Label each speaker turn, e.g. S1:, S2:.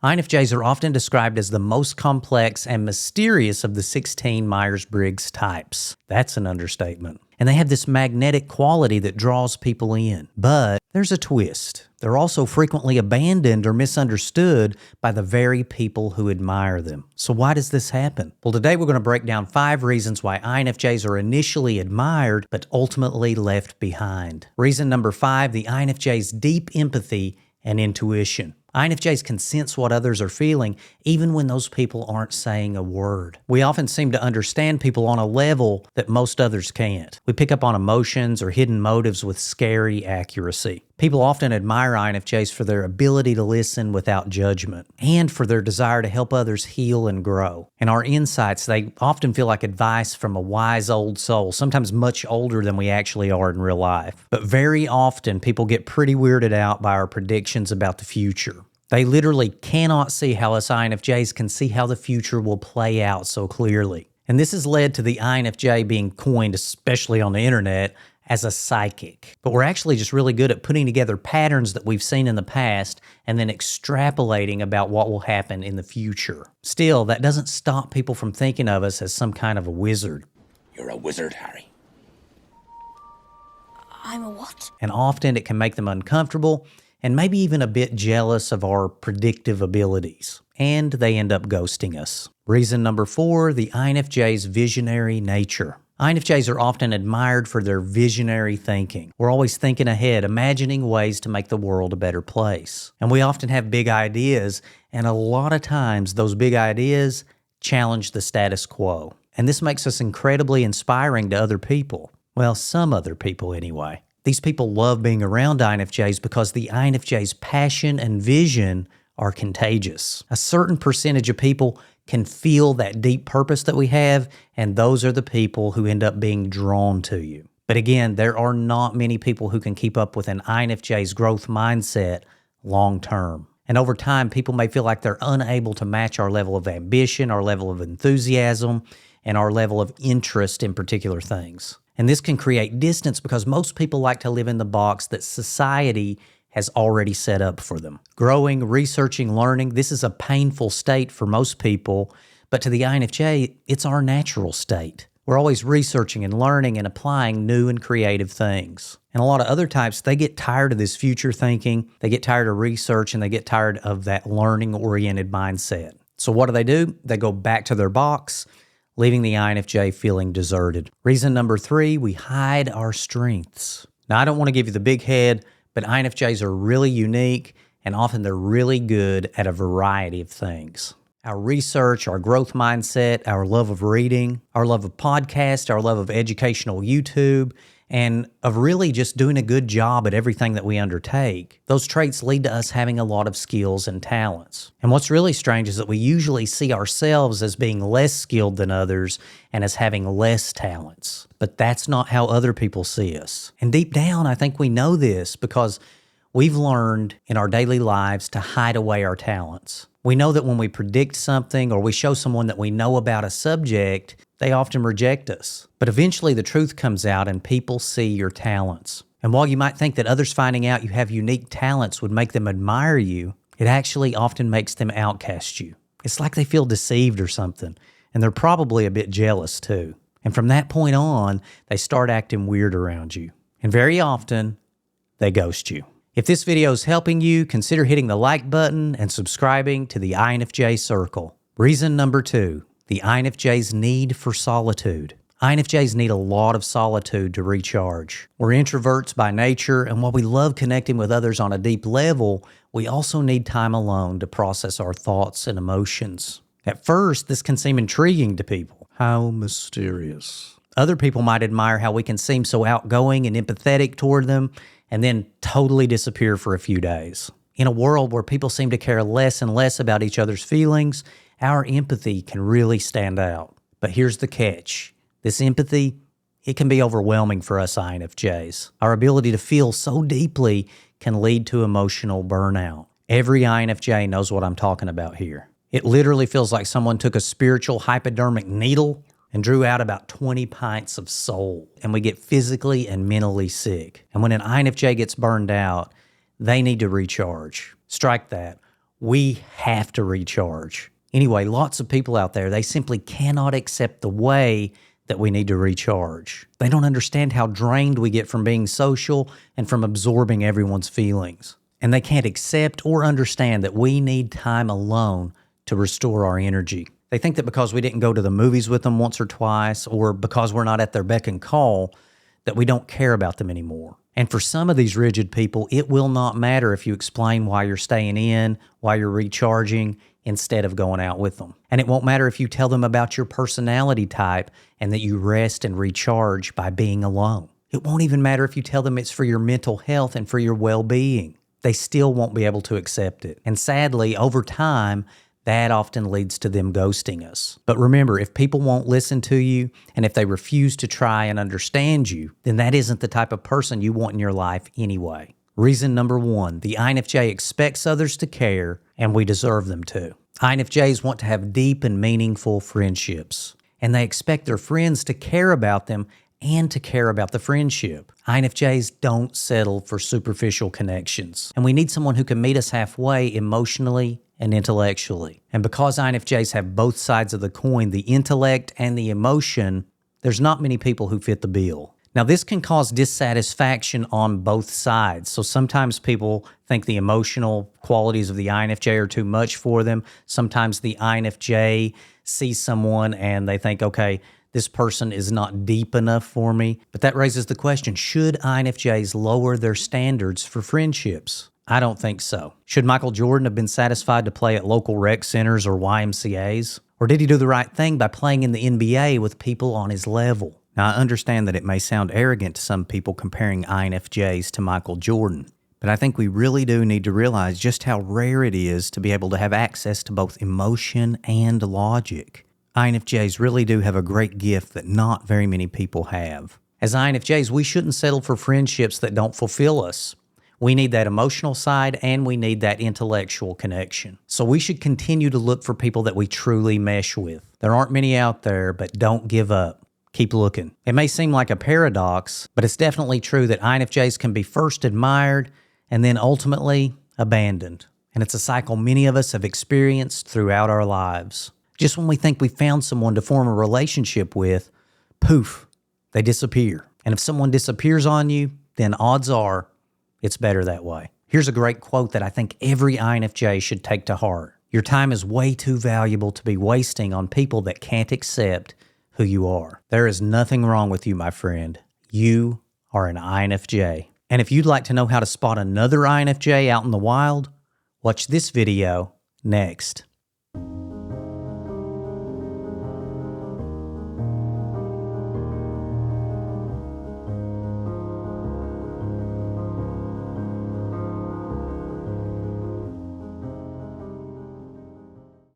S1: INFJs are often described as the most complex and mysterious of the 16 Myers-Briggs types. That's an understatement. And they have this magnetic quality that draws people in. But there's a twist. They're also frequently abandoned or misunderstood by the very people who admire them. So why does this happen? Well, today we're going to break down 5 reasons why INFJs are initially admired but ultimately left behind. Reason number 5, the INFJ's deep empathy and intuition. INFJs can sense what others are feeling even when those people aren't saying a word. We often seem to understand people on a level that most others can't. We pick up on emotions or hidden motives with scary accuracy. People often admire INFJs for their ability to listen without judgment and for their desire to help others heal and grow. And our insights, they often feel like advice from a wise old soul, sometimes much older than we actually are in real life. But very often, people get pretty weirded out by our predictions about the future. They literally cannot see how us INFJs can see how the future will play out so clearly. And this has led to the INFJ being coined, especially on the internet, as a psychic. But we're actually just really good at putting together patterns that we've seen in the past and then extrapolating about what will happen in the future. Still, that doesn't stop people from thinking of us as some kind of a wizard.
S2: You're a wizard, Harry.
S3: I'm a what?
S1: And often it can make them uncomfortable and maybe even a bit jealous of our predictive abilities. And they end up ghosting us. Reason number 4, the INFJ's visionary nature. INFJs are often admired for their visionary thinking. We're always thinking ahead, imagining ways to make the world a better place. And we often have big ideas, and a lot of times those big ideas challenge the status quo. And this makes us incredibly inspiring to other people. Well, some other people anyway. These people love being around INFJs because the INFJ's passion and vision are contagious. A certain percentage of people can feel that deep purpose that we have, and those are the people who end up being drawn to you. But again, there are not many people who can keep up with an INFJ's growth mindset long term. And over time, people may feel like they're unable to match our level of ambition, our level of enthusiasm, and our level of interest in particular things. And this can create distance because most people like to live in the box that society has already set up for them. Growing, researching, learning, this is a painful state for most people, but to the INFJ, it's our natural state. We're always researching and learning and applying new and creative things. And a lot of other types, they get tired of this future thinking, they get tired of research, and they get tired of that learning-oriented mindset. So what do? They go back to their box, leaving the INFJ feeling deserted. Reason number 3, we hide our strengths. Now, I don't want to give you the big head, but INFJs are really unique, and often they're really good at a variety of things. Our research, our growth mindset, our love of reading, our love of podcasts, our love of educational YouTube, and of really just doing a good job at everything that we undertake. Those traits lead to us having a lot of skills and talents. And what's really strange is that we usually see ourselves as being less skilled than others and as having less talents. But that's not how other people see us. And deep down, I think we know this because we've learned in our daily lives to hide away our talents. We know that when we predict something or we show someone that we know about a subject, they often reject us. But eventually the truth comes out and people see your talents. And while you might think that others finding out you have unique talents would make them admire you, it actually often makes them outcast you. It's like they feel deceived or something, and they're probably a bit jealous too. And from that point on, they start acting weird around you. And very often, they ghost you. If this video is helping you, consider hitting the like button and subscribing to the INFJ Circle. Reason number 2, the INFJ's need for solitude. INFJs need a lot of solitude to recharge. We're introverts by nature, and while we love connecting with others on a deep level, we also need time alone to process our thoughts and emotions. At first, this can seem intriguing to people. How mysterious. Other people might admire how we can seem so outgoing and empathetic toward them, and then totally disappear for a few days. In a world where people seem to care less and less about each other's feelings, our empathy can really stand out. But here's the catch. This empathy, it can be overwhelming for us INFJs. Our ability to feel so deeply can lead to emotional burnout. Every INFJ knows what I'm talking about here. It literally feels like someone took a spiritual hypodermic needle and drew out about 20 pints of soul, and we get physically and mentally sick. And when an INFJ gets burned out, they need to recharge. Strike that. We have to recharge. Anyway, lots of people out there, they simply cannot accept the way that we need to recharge. They don't understand how drained we get from being social and from absorbing everyone's feelings. And they can't accept or understand that we need time alone to restore our energy. They think that because we didn't go to the movies with them once or twice, or because we're not at their beck and call, that we don't care about them anymore. And for some of these rigid people, it will not matter if you explain why you're staying in, why you're recharging, instead of going out with them. And it won't matter if you tell them about your personality type and that you rest and recharge by being alone. It won't even matter if you tell them it's for your mental health and for your well-being. They still won't be able to accept it. And sadly, over time, that often leads to them ghosting us. But remember, if people won't listen to you and if they refuse to try and understand you, then that isn't the type of person you want in your life anyway. Reason number 1, the INFJ expects others to care, and we deserve them to. INFJs want to have deep and meaningful friendships, and they expect their friends to care about them and to care about the friendship. INFJs don't settle for superficial connections, and we need someone who can meet us halfway emotionally and intellectually. And because INFJs have both sides of the coin, the intellect and the emotion, there's not many people who fit the bill. Now, this can cause dissatisfaction on both sides. So sometimes people think the emotional qualities of the INFJ are too much for them. Sometimes the INFJ sees someone and they think, okay, this person is not deep enough for me. But that raises the question, should INFJs lower their standards for friendships? I don't think so. Should Michael Jordan have been satisfied to play at local rec centers or YMCAs? Or did he do the right thing by playing in the NBA with people on his level? Now, I understand that it may sound arrogant to some people comparing INFJs to Michael Jordan, but I think we really do need to realize just how rare it is to be able to have access to both emotion and logic. INFJs really do have a great gift that not very many people have. As INFJs, we shouldn't settle for friendships that don't fulfill us. We need that emotional side and we need that intellectual connection. So we should continue to look for people that we truly mesh with. There aren't many out there, but don't give up. Keep looking. It may seem like a paradox, but it's definitely true that INFJs can be first admired and then ultimately abandoned. And it's a cycle many of us have experienced throughout our lives. Just when we think we found someone to form a relationship with, poof, they disappear. And if someone disappears on you, then odds are it's better that way. Here's a great quote that I think every INFJ should take to heart. Your time is way too valuable to be wasting on people that can't accept who you are. There is nothing wrong with you, my friend. You are an INFJ. And if you'd like to know how to spot another INFJ out in the wild, watch this video next.